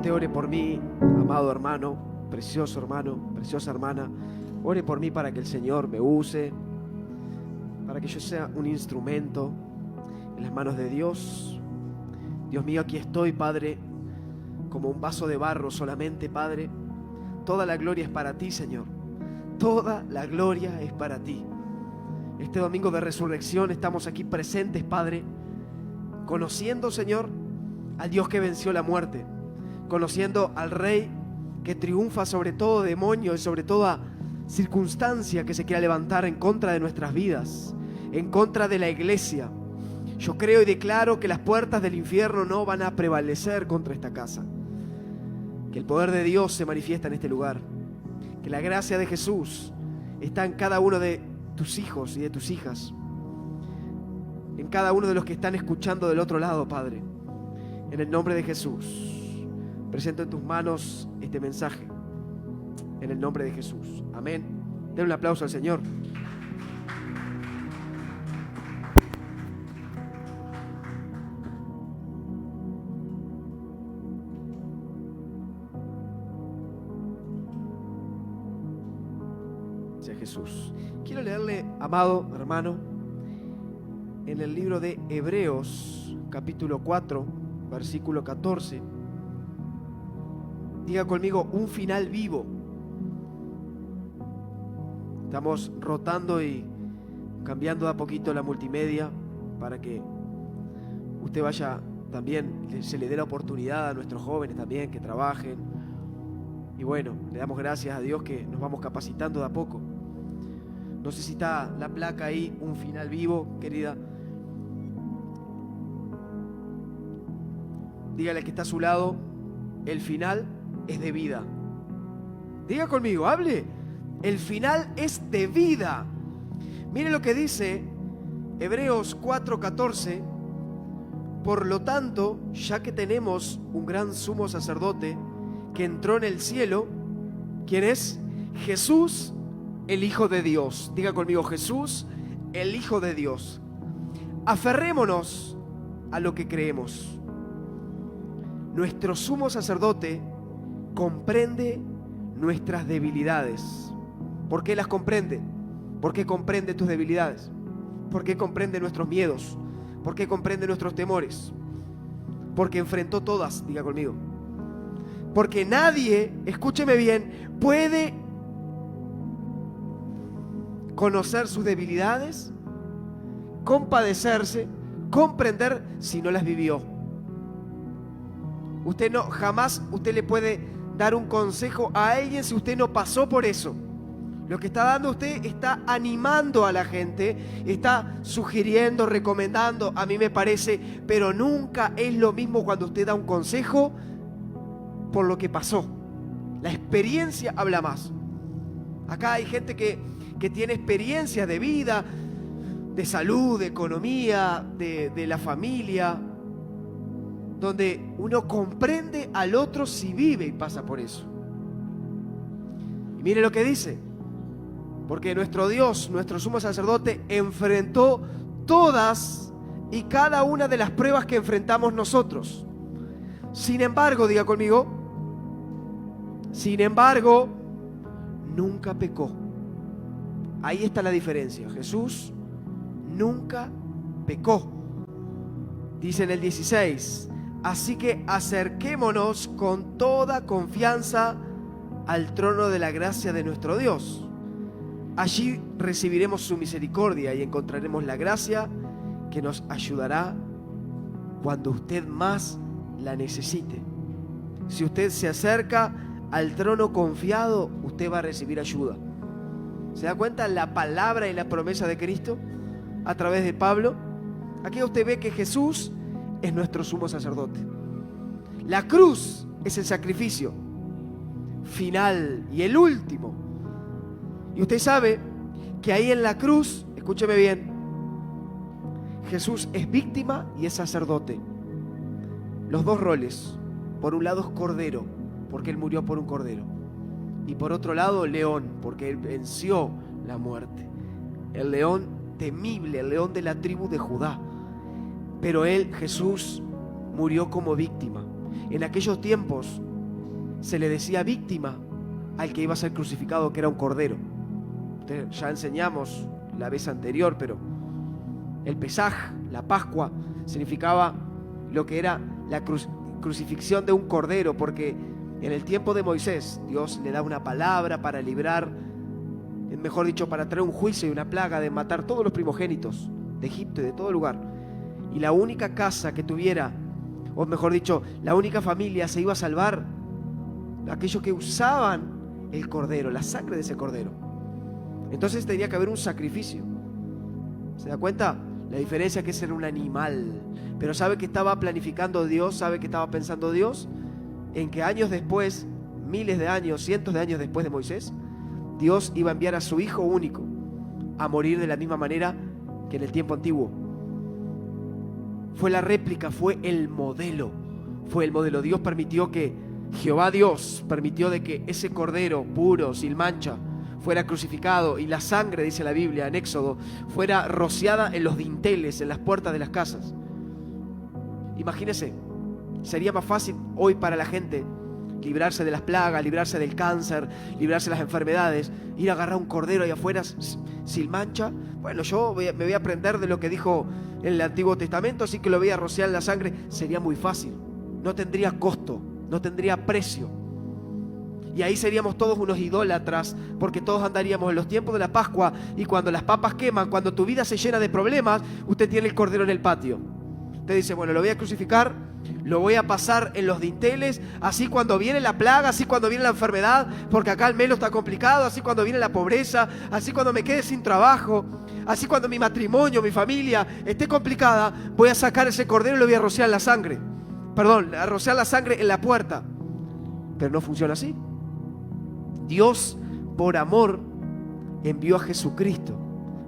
usted ore por mí, amado hermano, preciosa hermana. Ore por mí para que el Señor me use, para que yo sea un instrumento en las manos de Dios. Dios mío, aquí estoy, Padre, como un vaso de barro solamente, Padre. Toda la gloria es para ti, Señor. Toda la gloria es para ti. Este domingo de resurrección estamos aquí presentes, Padre, conociendo, Señor, al Dios que venció la muerte, conociendo al Rey que triunfa sobre todo demonio y sobre toda circunstancia que se quiera levantar en contra de nuestras vidas, en contra de la iglesia. Yo creo y declaro que las puertas del infierno no van a prevalecer contra esta casa, que el poder de Dios se manifiesta en este lugar, que la gracia de Jesús está en cada uno de tus hijos y de tus hijas, en cada uno de los que están escuchando del otro lado, Padre. En el nombre de Jesús presento en tus manos este mensaje, en el nombre de Jesús, amén. Den un aplauso al Señor. Sea Jesús. Quiero leerle, amado hermano, en el libro de Hebreos, capítulo 4, versículo 14. Diga conmigo, un final vivo. Estamos rotando y cambiando de a poquito la multimedia para que usted vaya también, se le dé la oportunidad a nuestros jóvenes también que trabajen. Y bueno, le damos gracias a Dios que nos vamos capacitando de a poco. No sé si está la placa ahí, un final vivo, querida. Dígale que está a su lado, el final es de vida. Diga conmigo, hable. El final es de vida. Mire lo que dice Hebreos 4:14. Por lo tanto, ya que tenemos un gran sumo sacerdote que entró en el cielo, ¿quién es? Jesús, el Hijo de Dios. Diga conmigo, Jesús, el Hijo de Dios. Aferrémonos a lo que creemos. Nuestro sumo sacerdote comprende nuestras debilidades. ¿Por qué las comprende? ¿Por qué comprende tus debilidades? ¿Por qué comprende nuestros miedos? ¿Por qué comprende nuestros temores? Porque enfrentó todas, diga conmigo. Porque nadie, escúcheme bien, puede conocer sus debilidades, compadecerse, comprender si no las vivió. Usted no, jamás usted le puede dar un consejo a alguien si usted no pasó por eso. Lo que está dando usted está animando a la gente, está sugiriendo, recomendando, a mí me parece, pero nunca es lo mismo cuando usted da un consejo por lo que pasó. La experiencia habla más. Acá hay gente que tiene experiencias de vida, de salud, de economía, de la familia, donde uno comprende al otro si vive y pasa por eso. Y mire lo que dice. Porque nuestro Dios, nuestro sumo sacerdote, enfrentó todas y cada una de las pruebas que enfrentamos nosotros. Sin embargo, diga conmigo, sin embargo, nunca pecó. Ahí está la diferencia. Jesús nunca pecó. Dice en el 16, así que acerquémonos con toda confianza al trono de la gracia de nuestro Dios. Allí recibiremos su misericordia y encontraremos la gracia que nos ayudará cuando usted más la necesite. Si usted se acerca al trono confiado, usted va a recibir ayuda. ¿Se da cuenta la palabra y la promesa de Cristo a través de Pablo? Aquí usted ve que Jesús es nuestro sumo sacerdote. La cruz es el sacrificio final y el último. Y usted sabe que ahí en la cruz, escúcheme bien, Jesús es víctima y es sacerdote. Los dos roles. Por un lado es cordero, porque Él murió por un cordero. Y por otro lado, león, porque Él venció la muerte. El león temible, el león de la tribu de Judá. Pero Él, Jesús, murió como víctima. En aquellos tiempos se le decía víctima al que iba a ser crucificado, que era un cordero. Ya enseñamos la vez anterior, pero el Pesaj, la Pascua, significaba lo que era la crucifixión de un cordero, porque en el tiempo de Moisés Dios le da una palabra para librar, mejor dicho, para traer un juicio y una plaga de matar todos los primogénitos de Egipto y de todo lugar. Y la única casa que tuviera, o mejor dicho, la única familia se iba a salvar, aquellos que usaban el cordero, la sangre de ese cordero. Entonces tenía que haber un sacrificio. ¿Se da cuenta? La diferencia que es ser un animal. Pero ¿sabe qué estaba planificando Dios? ¿Sabe qué estaba pensando Dios? En que años después, miles de años, cientos de años después de Moisés, Dios iba a enviar a su Hijo único a morir de la misma manera que en el tiempo antiguo. Fue la réplica, fue el modelo. Fue el modelo. Dios permitió que, Jehová Dios permitió de que ese cordero puro, sin mancha, fuera crucificado, y la sangre, dice la Biblia en Éxodo, fuera rociada en los dinteles, en las puertas de las casas. Imagínense, sería más fácil hoy para la gente librarse de las plagas, librarse del cáncer, librarse de las enfermedades, ir a agarrar un cordero ahí afuera sin mancha. Bueno, yo me voy a aprender de lo que dijo en el Antiguo Testamento, así que lo voy a rociar en la sangre. Sería muy fácil, no tendría costo, no tendría precio. Y ahí seríamos todos unos idólatras, porque todos andaríamos en los tiempos de la Pascua, y cuando las papas queman, cuando tu vida se llena de problemas, usted tiene el cordero en el patio. Usted dice, bueno, lo voy a crucificar, lo voy a pasar en los dinteles, así cuando viene la plaga, así cuando viene la enfermedad, porque acá el melo está complicado, así cuando viene la pobreza, así cuando me quede sin trabajo, así cuando mi matrimonio, mi familia esté complicada, voy a sacar ese cordero y lo voy a rociar la sangre. Perdón, a rociar la sangre en la puerta. Pero no funciona así. Dios, por amor, envió a Jesucristo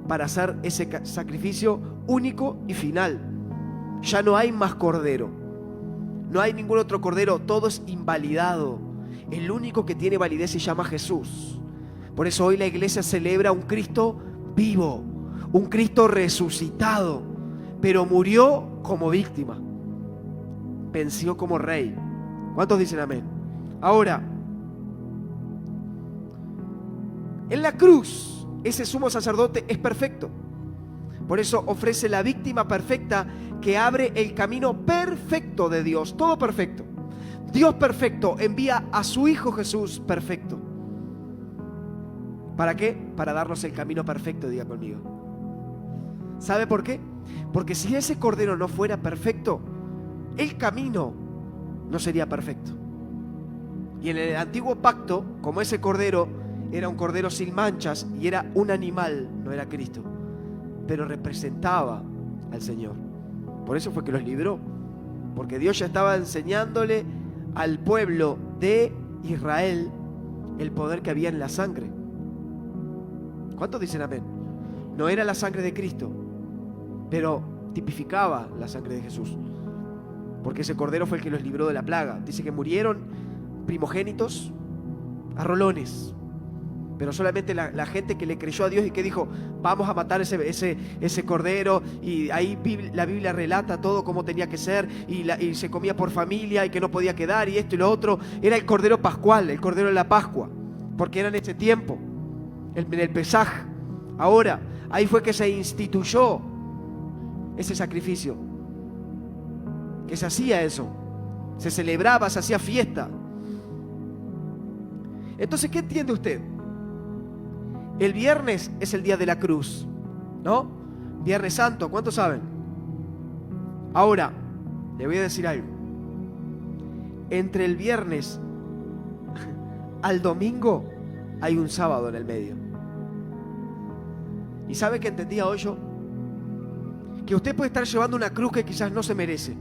para hacer ese sacrificio único y final. Ya no hay más cordero, no hay ningún otro cordero, todo es invalidado. El único que tiene validez se llama Jesús. Por eso hoy la iglesia celebra un Cristo vivo, un Cristo resucitado, pero murió como víctima, venció como rey. ¿Cuántos dicen amén? Ahora, en la cruz, ese sumo sacerdote es perfecto. Por eso ofrece la víctima perfecta que abre el camino perfecto de Dios. Todo perfecto. Dios perfecto envía a su Hijo Jesús perfecto. ¿Para qué? Para darnos el camino perfecto, diga conmigo. ¿Sabe por qué? Porque si ese cordero no fuera perfecto, el camino no sería perfecto. Y en el antiguo pacto, como ese cordero era un cordero sin manchas y era un animal, no era Cristo, pero representaba al Señor. Por eso fue que los libró, porque Dios ya estaba enseñándole al pueblo de Israel el poder que había en la sangre. ¿Cuántos dicen amén? No era la sangre de Cristo, pero tipificaba la sangre de Jesús, porque ese cordero fue el que los libró de la plaga. Dice que murieron primogénitos a rolones, pero solamente la gente que le creyó a Dios y que dijo, vamos a matar ese cordero, y ahí la Biblia relata todo cómo tenía que ser, y se comía por familia y que no podía quedar, y esto y lo otro. Era el cordero pascual, el cordero de la Pascua, porque era en ese tiempo, en el Pesaj. Ahora, ahí fue que se instituyó ese sacrificio, que se hacía eso, se celebraba, se hacía fiesta. Entonces, ¿qué entiende usted? El viernes es el día de la cruz, ¿no? Viernes Santo, ¿cuántos saben? Ahora, le voy a decir algo. Entre el viernes al domingo hay un sábado en el medio. ¿Y sabe qué entendía hoy yo? Que usted puede estar llevando una cruz que quizás no se merece.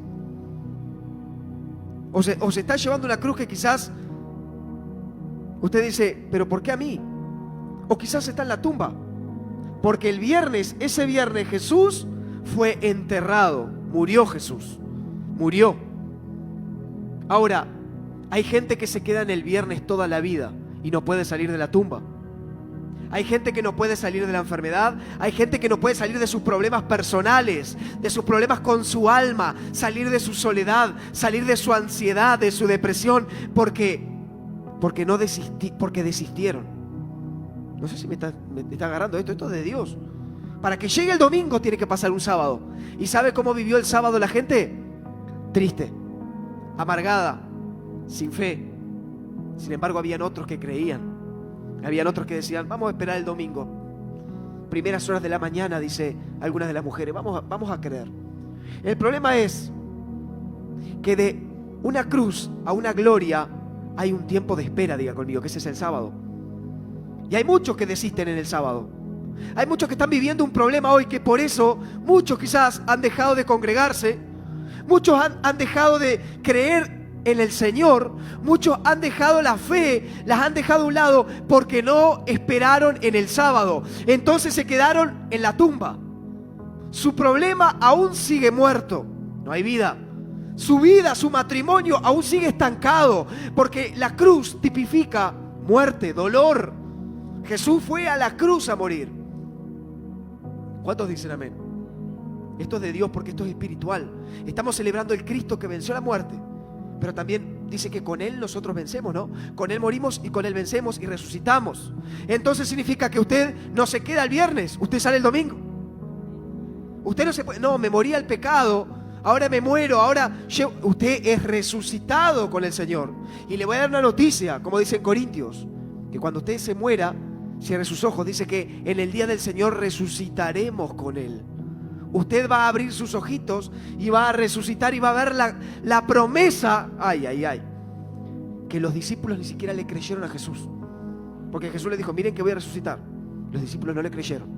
O se está llevando una cruz que quizás usted dice, ¿pero por qué a mí? O quizás está en la tumba, porque el viernes, ese viernes, Jesús fue enterrado. Murió Jesús, murió. Ahora, hay gente que se queda en el viernes toda la vida y no puede salir de la tumba. Hay gente que no puede salir de la enfermedad. Hay gente que no puede salir de sus problemas personales, de sus problemas con su alma, salir de su soledad, salir de su ansiedad, de su depresión, porque porque no porque desistieron. No sé si me está agarrando esto. Esto es de Dios. Para que llegue el domingo tiene que pasar un sábado. ¿Y sabe cómo vivió el sábado la gente? Triste, amargada, sin fe. Sin embargo, habían otros que creían. Habían otros que decían, vamos a esperar el domingo. Primeras horas de la mañana, dice algunas de las mujeres, vamos a creer. El problema es que de una cruz a una gloria hay un tiempo de espera, diga conmigo, que ese es el sábado. Y hay muchos que desisten en el sábado. Hay muchos que están viviendo un problema hoy, que por eso muchos quizás han dejado de congregarse, muchos han dejado de creer en el Señor, muchos han dejado la fe, las han dejado a un lado porque no esperaron en el sábado. Entonces se quedaron en la tumba. Su problema aún sigue muerto, no hay vida. Su vida, su matrimonio aún sigue estancado, porque la cruz tipifica muerte, dolor. Jesús fue a la cruz a morir. ¿Cuántos dicen amén? Esto es de Dios porque esto es espiritual. Estamos celebrando el Cristo que venció la muerte, pero también dice que con Él nosotros vencemos, ¿no? Con Él morimos y con Él vencemos y resucitamos. Entonces significa que usted no se queda el viernes, usted sale el domingo. Usted no se puede, no, me morí al pecado, ahora me muero, usted es resucitado con el Señor. Y le voy a dar una noticia, como dice en Corintios, que cuando usted se muera, cierre sus ojos, dice que en el día del Señor resucitaremos con Él. Usted va a abrir sus ojitos y va a resucitar y va a ver la promesa, que los discípulos ni siquiera le creyeron a Jesús. Porque Jesús le dijo, miren que voy a resucitar. Los discípulos no le creyeron.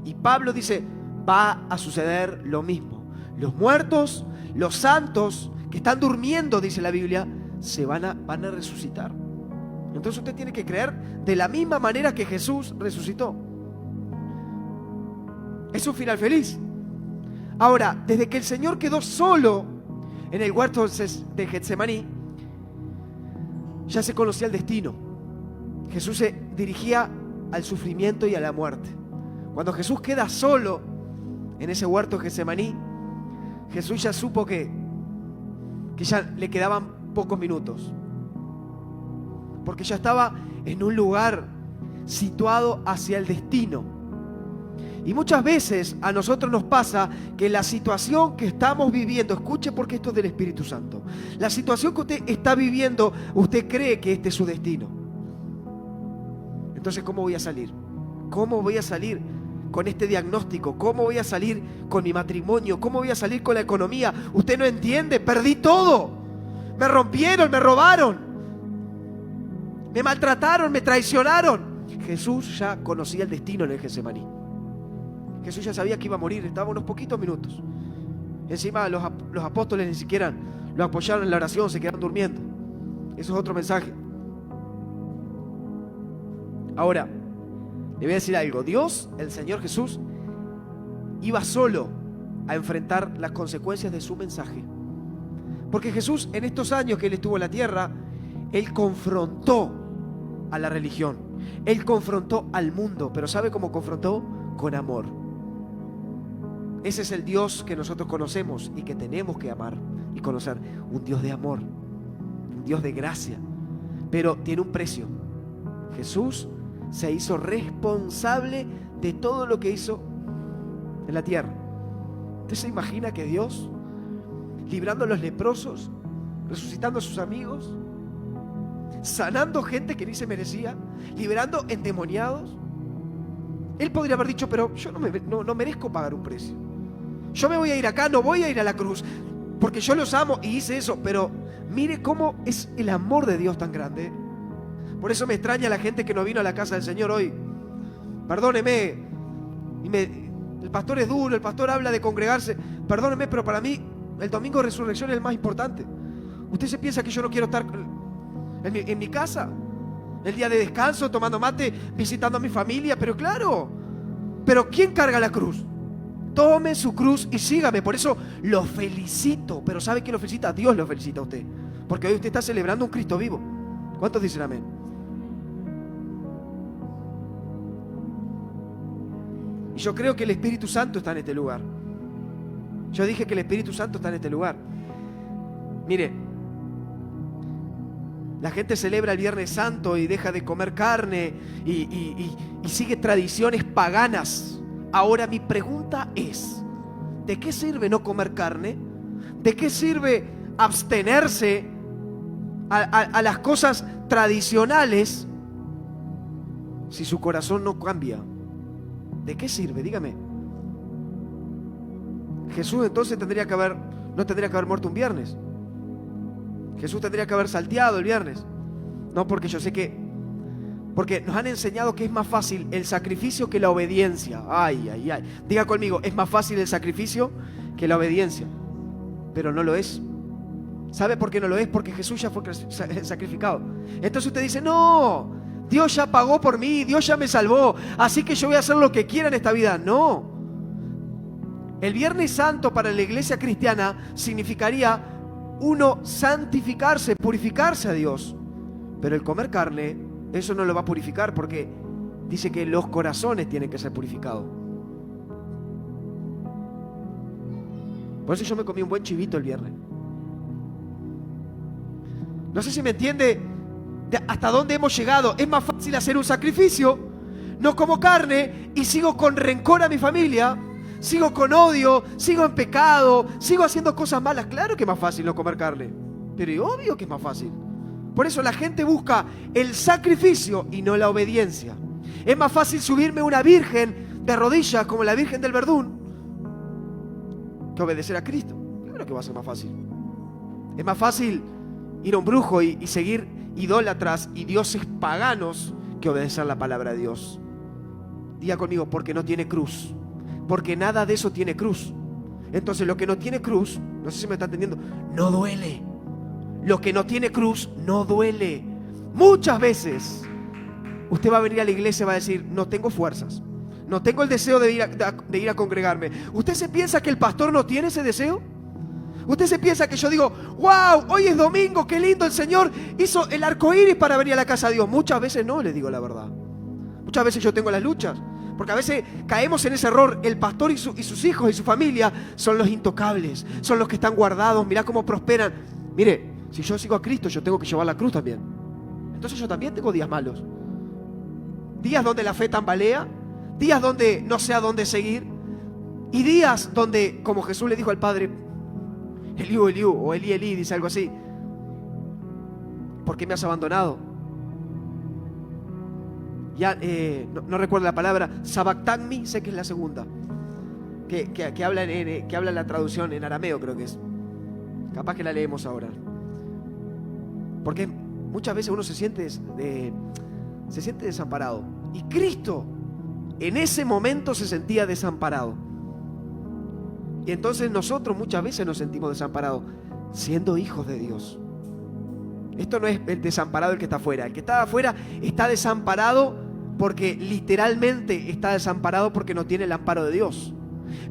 Y Pablo dice, va a suceder lo mismo. Los muertos, los santos que están durmiendo, dice la Biblia, van a resucitar. Entonces usted tiene que creer de la misma manera que Jesús resucitó. Es un final feliz. Ahora, desde que el Señor quedó solo en el huerto de Getsemaní, ya se conocía el destino. Jesús se dirigía al sufrimiento y a la muerte. Cuando Jesús queda solo en ese huerto de Getsemaní, Jesús ya supo que ya le quedaban pocos minutos, porque ya estaba en un lugar situado hacia el destino. Y muchas veces a nosotros nos pasa que la situación que estamos viviendo, escuche porque esto es del Espíritu Santo, la situación que usted está viviendo, usted cree que este es su destino. Entonces, ¿cómo voy a salir? ¿Cómo voy a salir con este diagnóstico? ¿Cómo voy a salir con mi matrimonio? ¿Cómo voy a salir con la economía? Usted no entiende, perdí todo. Me rompieron, me robaron, me maltrataron, me traicionaron. Jesús ya conocía el destino en el Getsemaní. Jesús ya sabía que iba a morir, estaba unos poquitos minutos. Encima los apóstoles ni siquiera lo apoyaron en la oración, se quedaron durmiendo. Eso es otro mensaje. Ahora, le voy a decir algo. Dios, el Señor Jesús, iba solo a enfrentar las consecuencias de su mensaje. Porque Jesús, en estos años que Él estuvo en la tierra, Él confrontó a la religión. Él confrontó al mundo. Pero ¿sabe cómo confrontó? Con amor. Ese es el Dios que nosotros conocemos y que tenemos que amar y conocer. Un Dios de amor, un Dios de gracia. Pero tiene un precio. Jesús se hizo responsable de todo lo que hizo en la tierra. ¿Usted se imagina que Dios, librando a los leprosos, resucitando a sus amigos, sanando gente que ni se merecía, liberando endemoniados? Él podría haber dicho, pero yo no merezco pagar un precio. Yo me voy a ir acá, no voy a ir a la cruz, porque yo los amo y hice eso. Pero mire cómo es el amor de Dios tan grande. Por eso me extraña la gente que no vino a la casa del Señor hoy. Perdóneme, el pastor es duro, el pastor habla de congregarse. Perdóneme, pero para mí el domingo de resurrección es el más importante. ¿Usted se piensa que yo no quiero estar en mi casa? El día de descanso, tomando mate, visitando a mi familia. Pero claro, pero ¿quién carga la cruz? Tome su cruz y sígame. Por eso lo felicito. Pero ¿sabe quién lo felicita? Dios lo felicita a usted, porque hoy usted está celebrando un Cristo vivo. ¿Cuántos dicen amén? Y yo creo que el Espíritu Santo está en este lugar. Yo dije que el Espíritu Santo está en este lugar. Mire, La gente celebra el Viernes Santo y deja de comer carne y sigue tradiciones paganas. Ahora mi pregunta es, ¿de qué sirve no comer carne? ¿De qué sirve abstenerse a las cosas tradicionales si su corazón no cambia? ¿De qué sirve? Dígame. Jesús entonces no tendría que haber muerto un viernes. Jesús tendría que haber salteado el viernes. No, porque yo sé porque nos han enseñado que es más fácil el sacrificio que la obediencia. Ay, ay, ay. Diga conmigo, es más fácil el sacrificio que la obediencia. Pero no lo es. ¿Sabe por qué no lo es? Porque Jesús ya fue sacrificado. Entonces usted dice, no, Dios ya pagó por mí, Dios ya me salvó, así que yo voy a hacer lo que quiera en esta vida. No. El Viernes Santo para la iglesia cristiana significaría uno santificarse, purificarse a Dios. Pero el comer carne, eso no lo va a purificar, porque dice que los corazones tienen que ser purificados. Por eso yo me comí un buen chivito el viernes. No sé si me entiende hasta dónde hemos llegado. Es más fácil hacer un sacrificio, no como carne y sigo con rencor a mi familia, sigo con odio, sigo en pecado, sigo haciendo cosas malas. Claro que es más fácil no comer carne, pero obvio que es más fácil. Por eso la gente busca el sacrificio y no la obediencia. Es más fácil subirme a una virgen de rodillas como la Virgen del Verdún que obedecer a Cristo. Claro que va a ser más fácil. Es más fácil ir a un brujo y seguir idólatras y dioses paganos que obedecer la palabra de Dios. Diga conmigo, porque no tiene cruz. Porque nada de eso tiene cruz. Entonces lo que no tiene cruz, no sé si me está entendiendo, no duele. Lo que no tiene cruz no duele. Muchas veces usted va a venir a la iglesia y va a decir, no tengo fuerzas, no tengo el deseo de ir a congregarme. ¿Usted se piensa que el pastor no tiene ese deseo? ¿Usted se piensa que yo digo, wow, hoy es domingo, qué lindo, el Señor hizo el arco iris para venir a la casa de Dios? Muchas veces no, le digo la verdad. Muchas veces yo tengo las luchas, porque a veces caemos en ese error. El pastor y sus hijos y su familia son los intocables, son los que están guardados, mirá cómo prosperan. Mire, si yo sigo a Cristo, yo tengo que llevar la cruz también. Entonces yo también tengo días malos, días donde la fe tambalea, días donde no sé a dónde seguir, y días donde, como Jesús le dijo al Padre, Eliú, Eliú, o Elí, Elí, dice algo así, ¿por qué me has abandonado? Ya no recuerdo la palabra, sabactagmi, sé que es la segunda, que habla la traducción en arameo, creo que es. Capaz que la leemos ahora. Porque muchas veces uno se siente desamparado. Y Cristo en ese momento se sentía desamparado. Y entonces nosotros muchas veces nos sentimos desamparados, siendo hijos de Dios. Esto no es el desamparado el que está afuera. El que está afuera está desamparado porque literalmente está desamparado porque no tiene el amparo de Dios.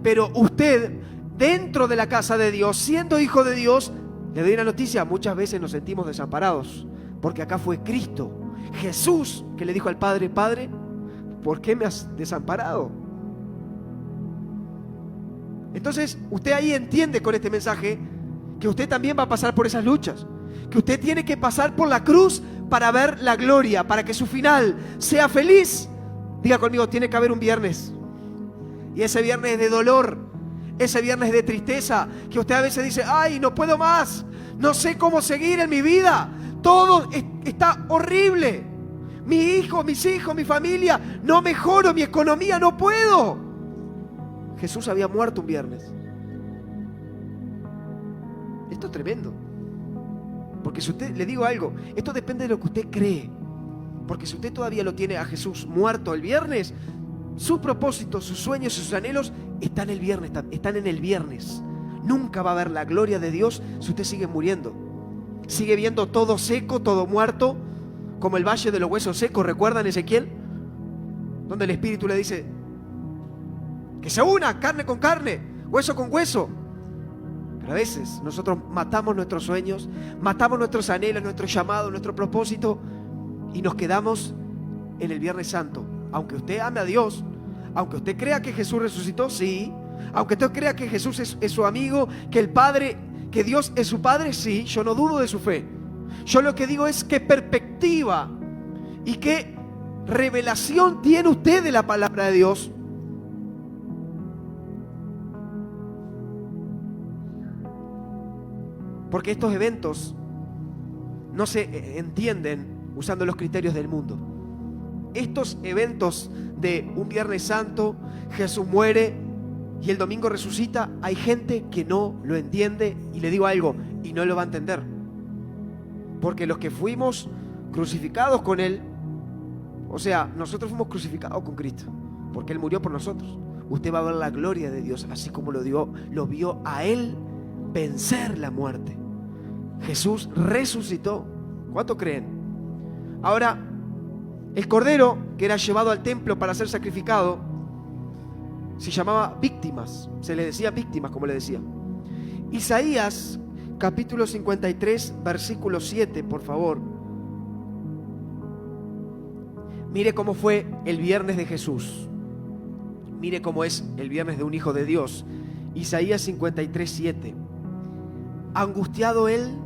Pero usted, dentro de la casa de Dios, siendo hijo de Dios, le doy una noticia, muchas veces nos sentimos desamparados, porque acá fue Cristo, Jesús, que le dijo al Padre, Padre, ¿por qué me has desamparado? Entonces, usted ahí entiende con este mensaje que usted también va a pasar por esas luchas, que usted tiene que pasar por la cruz para ver la gloria, para que su final sea feliz. Diga conmigo, tiene que haber un viernes, y ese viernes de dolor, ese viernes de tristeza, que usted a veces dice, ay, no puedo más, no sé cómo seguir en mi vida, todo está horrible, mis hijos, mi familia, no mejoro, mi economía, no puedo. Jesús había muerto un viernes. Esto es tremendo, porque si usted, le digo algo, esto depende de lo que usted cree, porque si usted todavía lo tiene a Jesús muerto el viernes, sus propósitos, sus sueños y sus anhelos están en el viernes. Nunca va a haber la gloria de Dios si usted sigue muriendo. Sigue viendo todo seco, todo muerto, como el valle de los huesos secos. ¿Recuerdan Ezequiel? Donde el Espíritu le dice que se una carne con carne, hueso con hueso. Pero a veces nosotros matamos nuestros sueños, matamos nuestros anhelos, nuestro llamado, nuestro propósito, y nos quedamos en el Viernes Santo. Aunque usted ame a Dios, aunque usted crea que Jesús resucitó, sí. Aunque usted crea que Jesús es su amigo, que el Padre, que Dios es su Padre, sí. Yo no dudo de su fe. Yo lo que digo es qué perspectiva y qué revelación tiene usted de la palabra de Dios. Porque estos eventos no se entienden usando los criterios del mundo. Estos eventos de un Viernes Santo, Jesús muere y el domingo resucita, hay gente que no lo entiende, y le digo algo, y no lo va a entender. Porque los que fuimos crucificados con Él, o sea, nosotros fuimos crucificados con Cristo, porque Él murió por nosotros. Usted va a ver la gloria de Dios, así como lo vio a Él vencer la muerte. Jesús resucitó. ¿Cuánto creen? Ahora, el cordero que era llevado al templo para ser sacrificado se llamaba víctimas, se le decía víctimas, como le decía. Isaías capítulo 53 versículo 7, por favor. Mire cómo fue el viernes de Jesús. Mire cómo es el viernes de un hijo de Dios. Isaías 53, 7. Angustiado él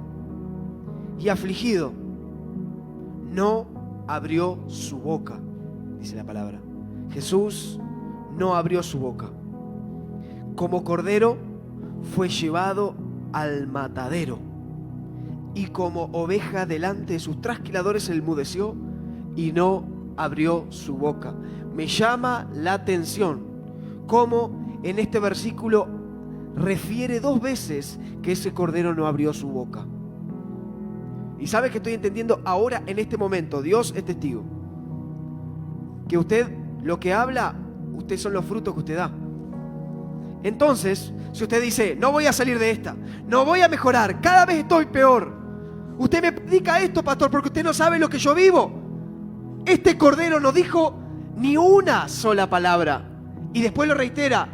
y afligido, no abrió su boca, dice la palabra. Jesús no abrió su boca. Como cordero fue llevado al matadero, y como oveja delante de sus trasquiladores enmudeció y no abrió su boca. Me llama la atención cómo en este versículo refiere 2 veces que ese cordero no abrió su boca. Y sabe que estoy entendiendo ahora, en este momento, Dios es testigo, que usted lo que habla, usted son los frutos que usted da. Entonces, si usted dice, no voy a salir de esta, no voy a mejorar, cada vez estoy peor, usted me predica esto, pastor, porque usted no sabe lo que yo vivo. Este cordero no dijo ni una sola palabra, y después lo reitera,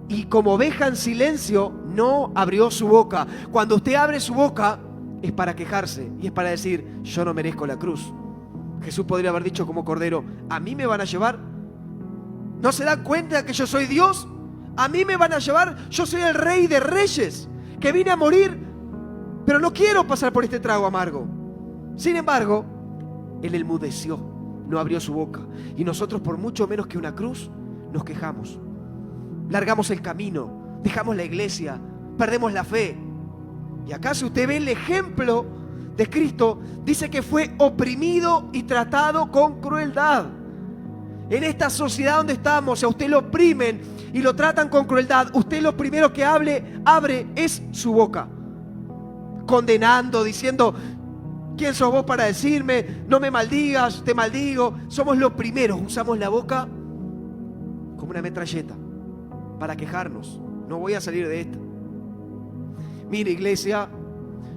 y como oveja en silencio no abrió su boca. Cuando usted abre su boca es para quejarse y es para decir, yo no merezco la cruz. Jesús podría haber dicho como cordero, ¿a mí me van a llevar? ¿No se dan cuenta que yo soy Dios? ¿A mí me van a llevar? Yo soy el Rey de Reyes, que vine a morir, pero no quiero pasar por este trago amargo. Sin embargo, Él enmudeció, no abrió su boca. Y nosotros, por mucho menos que una cruz, nos quejamos. Largamos el camino, dejamos la iglesia, perdemos la fe. Y acá, si usted ve el ejemplo de Cristo, dice que fue oprimido y tratado con crueldad. En esta sociedad donde estamos, si a usted lo oprimen y lo tratan con crueldad, usted lo primero que abre es su boca, condenando, diciendo, ¿quién sos vos para decirme? No me maldigas, te maldigo. Somos los primeros, usamos la boca como una metralleta para quejarnos. No voy a salir de esta. Mire, iglesia,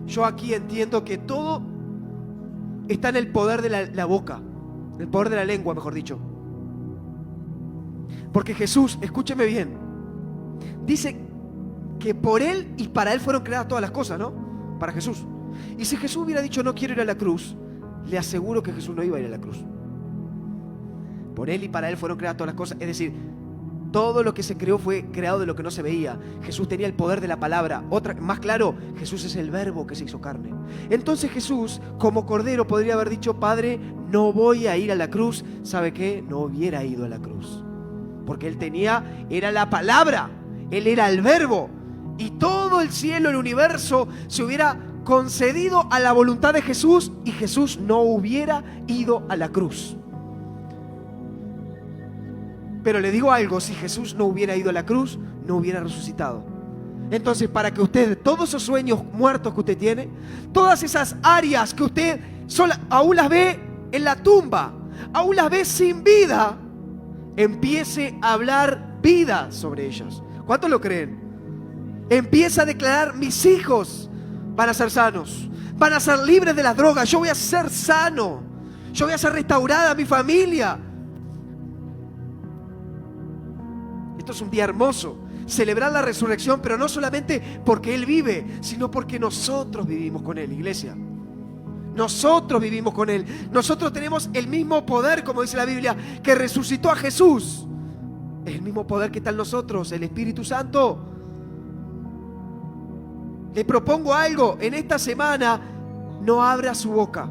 yo aquí entiendo que todo está en el poder de la boca, en el poder de la lengua, mejor dicho. Porque Jesús, escúcheme bien, dice que por Él y para Él fueron creadas todas las cosas, ¿no? Para Jesús. Y si Jesús hubiera dicho no quiero ir a la cruz, le aseguro que Jesús no iba a ir a la cruz. Por Él y para Él fueron creadas todas las cosas. Es decir, todo lo que se creó fue creado de lo que no se veía. Jesús tenía el poder de la palabra. Más claro, Jesús es el verbo que se hizo carne. Entonces Jesús, como cordero, podría haber dicho, Padre, no voy a ir a la cruz. ¿Sabe qué? No hubiera ido a la cruz. Porque Él era la palabra. Él era el verbo. Y todo el cielo, el universo, se hubiera concedido a la voluntad de Jesús y Jesús no hubiera ido a la cruz. Pero le digo algo, si Jesús no hubiera ido a la cruz, no hubiera resucitado. Entonces, para que usted, todos esos sueños muertos que usted tiene, todas esas áreas que usted aún las ve en la tumba, aún las ve sin vida, empiece a hablar vida sobre ellas. ¿Cuántos lo creen? Empieza a declarar, mis hijos van a ser sanos, van a ser libres de las drogas, yo voy a ser sano, yo voy a ser restaurada, mi familia. Esto es un día hermoso, celebrar la resurrección, pero no solamente porque Él vive, sino porque nosotros vivimos con Él, iglesia. Nosotros vivimos con Él. Nosotros tenemos el mismo poder, como dice la Biblia, que resucitó a Jesús. Es el mismo poder que está en nosotros, el Espíritu Santo. Le propongo algo, en esta semana no abra su boca.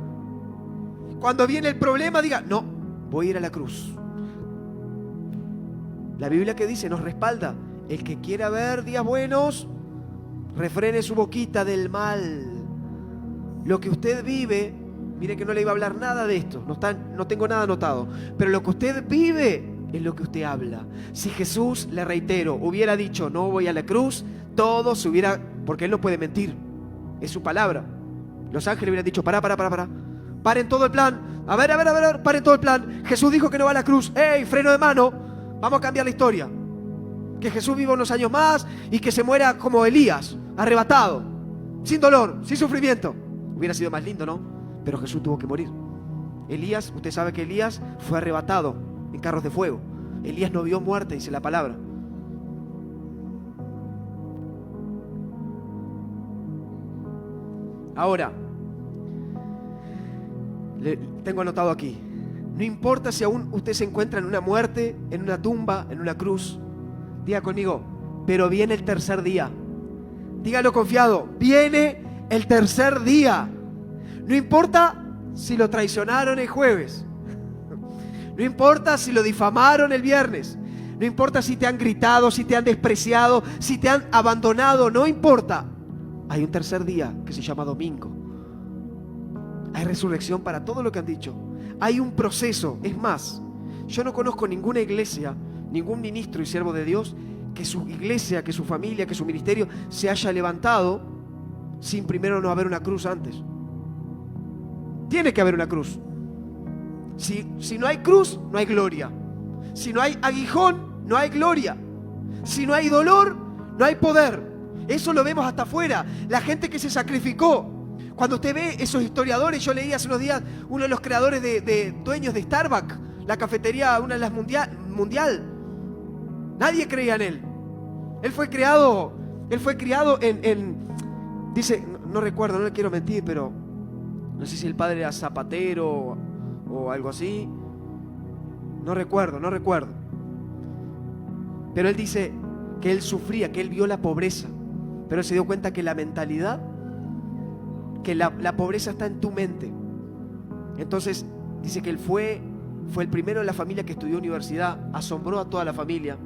Cuando viene el problema, diga, no, voy a ir a la cruz. La Biblia que dice, nos respalda, el que quiera ver días buenos, refrene su boquita del mal. Lo que usted vive, mire que no le iba a hablar nada de esto, no tengo nada anotado, pero lo que usted vive es lo que usted habla. Si Jesús, le reitero, hubiera dicho, no voy a la cruz, todo se hubiera, porque Él no puede mentir, es su palabra. Los ángeles hubieran dicho, paren todo el plan, a ver, paren todo el plan. Jesús dijo que no va a la cruz, ¡ey, freno de mano! Vamos a cambiar la historia. Que Jesús viva unos años más y que se muera como Elías, arrebatado, sin dolor, sin sufrimiento. Hubiera sido más lindo, ¿no? Pero Jesús tuvo que morir. Elías, usted sabe que Elías fue arrebatado en carros de fuego. Elías no vio muerte, dice la palabra. Ahora, tengo anotado aquí, no importa si aún usted se encuentra en una muerte, en una tumba, en una cruz. Diga conmigo, pero viene el tercer día. Dígalo confiado, viene el tercer día. No importa si lo traicionaron el jueves. No importa si lo difamaron el viernes. No importa si te han gritado, si te han despreciado, si te han abandonado. No importa. Hay un tercer día que se llama domingo. Hay resurrección para todo lo que han dicho. Hay un proceso. Es más, yo no conozco ninguna iglesia, ningún ministro y siervo de Dios, que su iglesia, que su familia, que su ministerio se haya levantado sin primero no haber una cruz antes. Tiene que haber una cruz. Si no hay cruz, no hay gloria. Si no hay aguijón, no hay gloria. Si no hay dolor, no hay poder. Eso lo vemos hasta afuera. La gente que se sacrificó. Cuando usted ve esos historiadores, yo leí hace unos días uno de los creadores dueños de Starbucks, la cafetería, una de las mundial. Nadie creía en él. Él fue criado dice, no recuerdo, no le quiero mentir, pero no sé si el padre era zapatero o algo así. No recuerdo. Pero él dice que él sufría, que él vio la pobreza, pero él se dio cuenta que la mentalidad, que la pobreza está en tu mente. Entonces dice que él fue el primero en la familia que estudió universidad, asombró a toda la familia,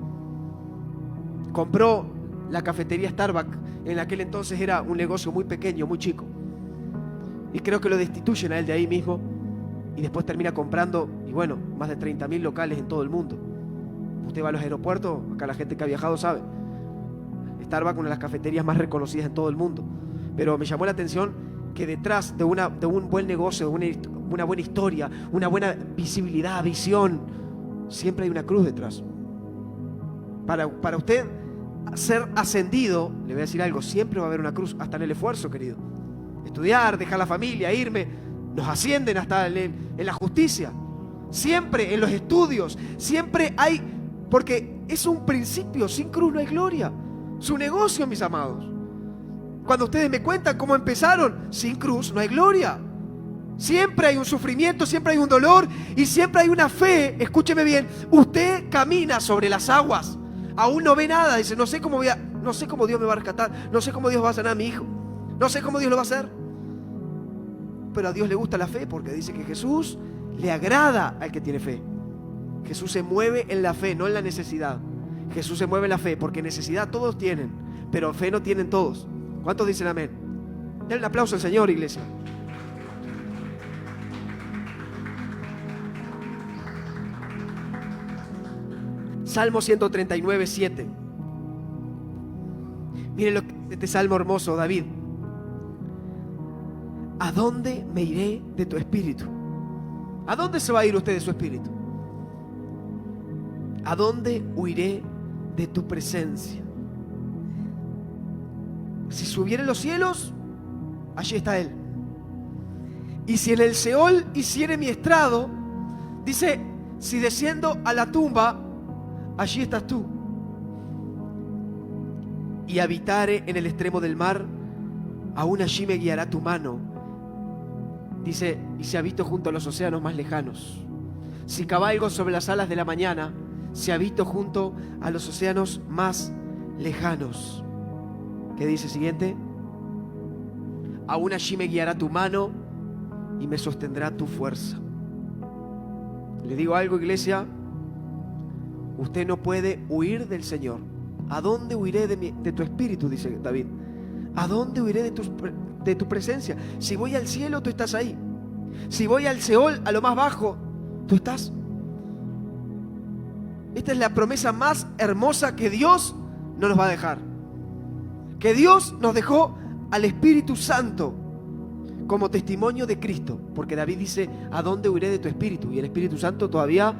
compró la cafetería Starbucks. En aquel entonces era un negocio muy pequeño, muy chico, y creo que lo destituyen a él de ahí mismo, y después termina comprando, y bueno, más de 30.000 locales en todo el mundo. Usted va a los aeropuertos, acá la gente que ha viajado sabe, Starbucks, una de las cafeterías más reconocidas en todo el mundo. Pero me llamó la atención que detrás de un buen negocio, de una buena historia, una buena visibilidad, visión, siempre hay una cruz detrás. Para usted ser ascendido, le voy a decir algo, siempre va a haber una cruz, hasta en el esfuerzo, querido. Estudiar, dejar la familia, irme, nos ascienden hasta en la justicia. Siempre en los estudios, siempre hay, porque es un principio, sin cruz no hay gloria. Su negocio, mis amados. Cuando ustedes me cuentan cómo empezaron, sin cruz no hay gloria. Siempre hay un sufrimiento, siempre hay un dolor y siempre hay una fe. Escúcheme bien, usted camina sobre las aguas, aún no ve nada, dice, no sé cómo Dios me va a rescatar, no sé cómo Dios va a sanar a mi hijo, no sé cómo Dios lo va a hacer. Pero a Dios le gusta la fe, porque dice que Jesús le agrada al que tiene fe. Jesús se mueve en la fe, no en la necesidad. Jesús se mueve en la fe, porque necesidad todos tienen, pero fe no tienen todos. ¿Cuántos dicen amén? Denle un aplauso al Señor, iglesia. Salmo 139, 7. Miren este salmo hermoso, David. ¿A dónde me iré de tu espíritu? ¿A dónde se va a ir usted de su espíritu? ¿A dónde huiré de tu presencia? Si subiera en los cielos, allí está Él. Y si en el Seol hiciere mi estrado, dice, si desciendo a la tumba, allí estás tú. Y habitare en el extremo del mar, aún allí me guiará tu mano. Dice, y si habito junto a los océanos más lejanos. Si cabalgo sobre las alas de la mañana, si habito junto a los océanos más lejanos. ¿Qué dice siguiente? Aún allí me guiará tu mano, y me sostendrá tu fuerza. Le digo algo, iglesia, usted no puede huir del Señor. ¿A dónde huiré de tu espíritu?, dice David. ¿A dónde huiré de tu presencia? Si voy al cielo, tú estás ahí. Si voy al Seol, a lo más bajo, tú estás. Esta es la promesa más hermosa que Dios no nos va a dejar. Que Dios nos dejó al Espíritu Santo como testimonio de Cristo. Porque David dice, ¿a dónde huiré de tu Espíritu? Y el Espíritu Santo todavía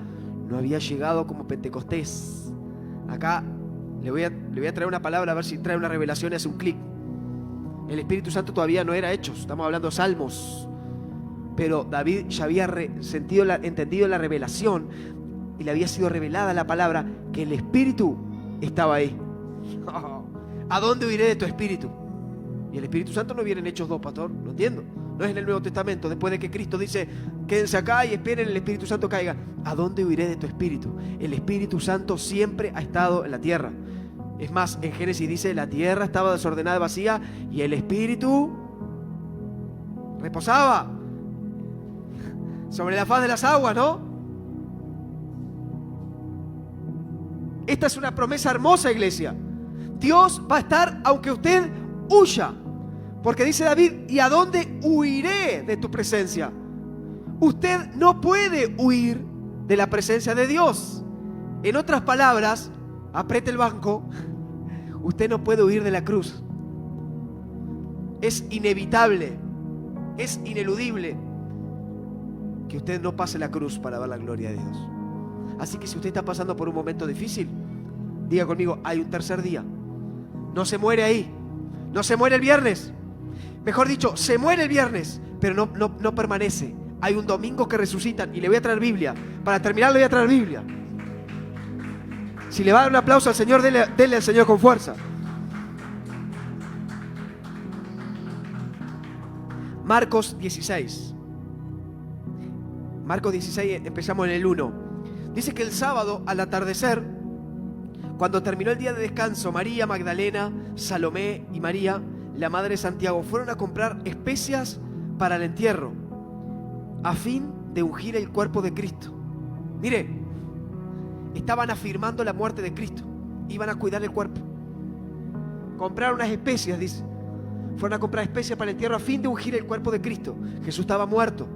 no había llegado como Pentecostés. Acá le voy a traer una palabra, a ver si trae una revelación y hace un clic. El Espíritu Santo todavía no era Hechos, estamos hablando de Salmos. Pero David ya había entendido la revelación y le había sido revelada la palabra que el Espíritu estaba ahí. ¿A dónde huiré de tu Espíritu? Y el Espíritu Santo no viene en Hechos 2, pastor, no entiendo. No es en el Nuevo Testamento, después de que Cristo dice, quédense acá y esperen el Espíritu Santo caiga. ¿A dónde huiré de tu Espíritu? El Espíritu Santo siempre ha estado en la tierra. Es más, en Génesis dice, la tierra estaba desordenada y vacía y el Espíritu reposaba sobre la faz de las aguas, ¿no? Esta es una promesa hermosa, iglesia. Dios va a estar aunque usted huya. Porque dice David, ¿y a dónde huiré de tu presencia? Usted no puede huir de la presencia de Dios. En otras palabras, apriete el banco, usted no puede huir de la cruz. Es inevitable, es ineludible que usted no pase la cruz para ver la gloria de Dios. Así que si usted está pasando por un momento difícil, diga conmigo, hay un tercer día. No se muere ahí, no se muere el viernes. Mejor dicho, se muere el viernes, pero no permanece. Hay un domingo que resucitan y le voy a traer Biblia. Para terminar le voy a traer Biblia. Si le va a dar un aplauso al Señor, denle al Señor con fuerza. Marcos 16. Marcos 16, empezamos en el 1. Dice que el sábado, al atardecer, cuando terminó el día de descanso, María Magdalena, Salomé y María, la madre de Santiago, fueron a comprar especias para el entierro, a fin de ungir el cuerpo de Cristo. Mire, estaban afirmando la muerte de Cristo, iban a cuidar el cuerpo. Compraron unas especias, dice. Fueron a comprar especias para el entierro a fin de ungir el cuerpo de Cristo. Jesús estaba muerto.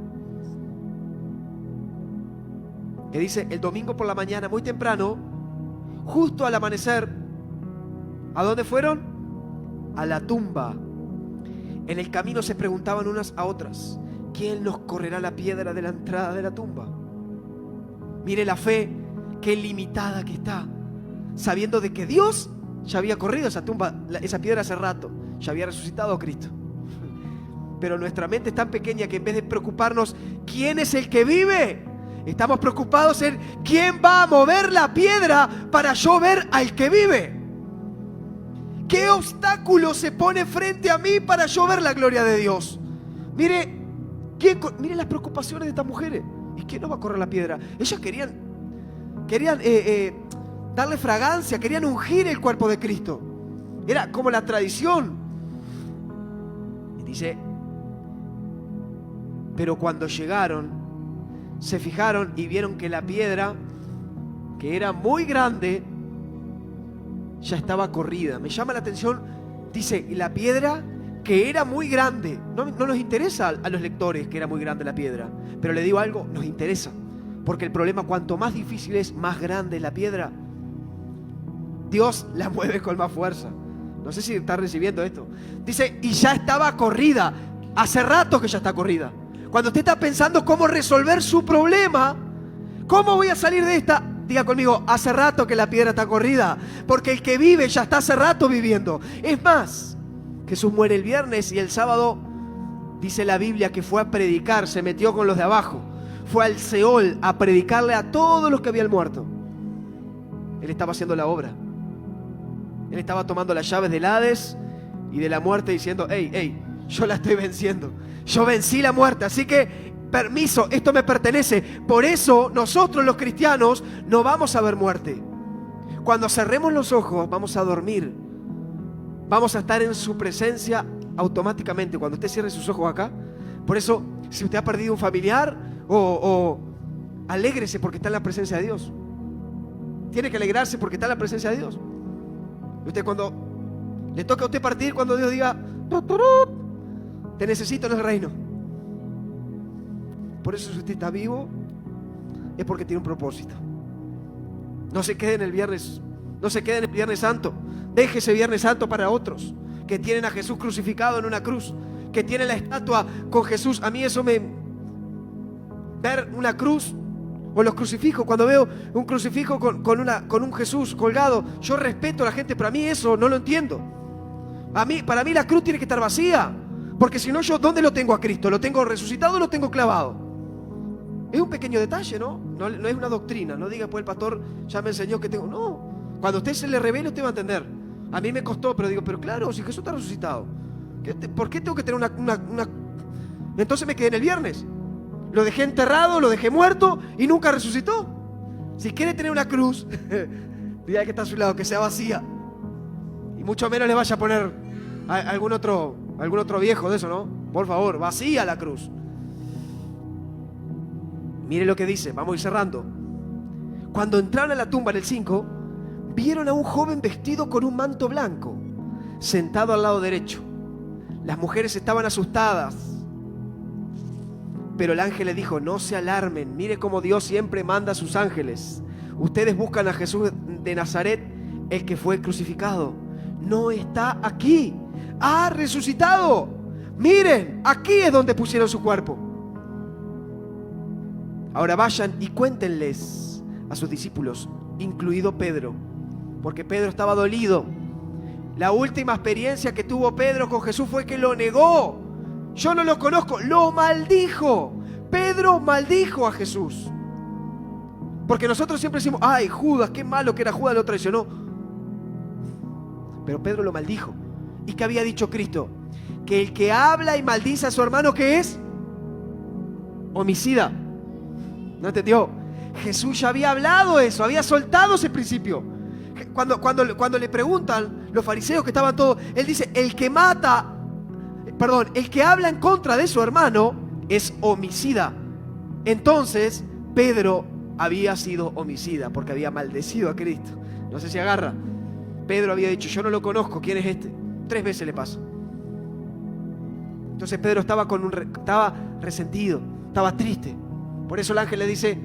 Que dice, el domingo por la mañana, muy temprano, justo al amanecer, ¿a dónde fueron? A la tumba. En el camino se preguntaban unas a otras, ¿quién nos correrá la piedra de la entrada de la tumba? Mire la fe, qué limitada que está, sabiendo de que Dios ya había corrido esa tumba, esa piedra hace rato, ya había resucitado a Cristo. Pero nuestra mente es tan pequeña que en vez de preocuparnos ¿quién es el que vive?, estamos preocupados en ¿quién va a mover la piedra para yo ver al que vive? ¿Qué obstáculo se pone frente a mí para yo ver la gloria de Dios? Mire las preocupaciones de estas mujeres. ¿Y quién no va a correr la piedra? Ellas querían darle fragancia, querían ungir el cuerpo de Cristo. Era como la tradición. Y dice, pero cuando llegaron, se fijaron y vieron que la piedra, que era muy grande, ya estaba corrida. Me llama la atención, dice, la piedra que era muy grande. No nos interesa a los lectores que era muy grande la piedra, pero le digo algo, nos interesa, porque el problema, cuanto más difícil es, más grande es la piedra, Dios la mueve con más fuerza. No sé si está recibiendo esto. Dice, y ya estaba corrida. Hace rato que ya está corrida. Cuando usted está pensando cómo resolver su problema, ¿cómo voy a salir de esta? Diga conmigo, hace rato que la piedra está corrida, porque el que vive ya está hace rato viviendo. Es más, Jesús muere el viernes y el sábado, dice la Biblia, que fue a predicar, se metió con los de abajo, fue al Seol a predicarle a todos los que habían muerto. Él estaba haciendo la obra. Él estaba tomando las llaves del Hades y de la muerte, diciendo, hey, yo la estoy venciendo. Yo vencí la muerte, así que permiso, esto me pertenece. Por eso nosotros los cristianos no vamos a ver muerte. Cuando cerremos los ojos vamos a dormir. Vamos a estar en su presencia automáticamente. Cuando usted cierre sus ojos acá. Por eso Si usted ha perdido un familiar, o alégrese porque está en la presencia de Dios. Tiene que alegrarse porque está en la presencia de Dios. Usted, cuando le toca a usted partir, cuando Dios diga, te necesito en el reino. Por eso, si usted está vivo, es porque tiene un propósito. No se quede en el viernes, no se quede en el Viernes Santo. Deje ese Viernes Santo para otros que tienen a Jesús crucificado en una cruz, que tienen la estatua con Jesús. A mí eso ver una cruz o los crucifijos, cuando veo un crucifijo con un Jesús colgado, yo respeto a la gente, pero a mí eso no lo entiendo. Para mí la cruz tiene que estar vacía, porque si no, yo ¿dónde lo tengo a Cristo? ¿Lo tengo resucitado o lo tengo clavado? Es un pequeño detalle, ¿no? No es una doctrina. No diga, pues el pastor ya me enseñó que tengo. No, cuando a usted se le revele, usted va a entender. A mí me costó, pero digo, pero claro, si Jesús está resucitado, ¿por qué tengo que tener una? Entonces me quedé en el viernes. Lo dejé enterrado, lo dejé muerto y nunca resucitó. Si quiere tener una cruz, diga que está a su lado, que sea vacía. Y mucho menos le vaya a poner algún otro viejo de eso, ¿no? Por favor, vacía la cruz. Mire lo que dice, vamos a ir cerrando. Cuando entraron a la tumba en el 5, vieron a un joven vestido con un manto blanco, sentado al lado derecho. Las mujeres estaban asustadas, pero el ángel le dijo, no se alarmen, mire cómo Dios siempre manda a sus ángeles. Ustedes buscan a Jesús de Nazaret, el que fue crucificado. No está aquí, ha resucitado. Miren, aquí es donde pusieron su cuerpo. Ahora vayan y cuéntenles a sus discípulos, incluido Pedro, porque Pedro estaba dolido. La última experiencia que tuvo Pedro con Jesús fue que lo negó. Yo no lo conozco, lo maldijo. Pedro maldijo a Jesús. Porque nosotros siempre decimos, ay, Judas, qué malo que era Judas, lo traicionó. Pero Pedro lo maldijo. ¿Y qué había dicho Cristo? Que el que habla y maldice a su hermano, ¿qué es? Homicida. ¿No entendió? Jesús ya había hablado eso, había soltado ese principio. Cuando le preguntan los fariseos que estaban todos, él dice, el que habla en contra de su hermano es homicida. Entonces, Pedro había sido homicida porque había maldecido a Cristo. No sé si agarra. Pedro había dicho, yo no lo conozco, ¿quién es este? 3 veces le pasa. Entonces Pedro estaba resentido, estaba triste. Por eso el ángel le dice,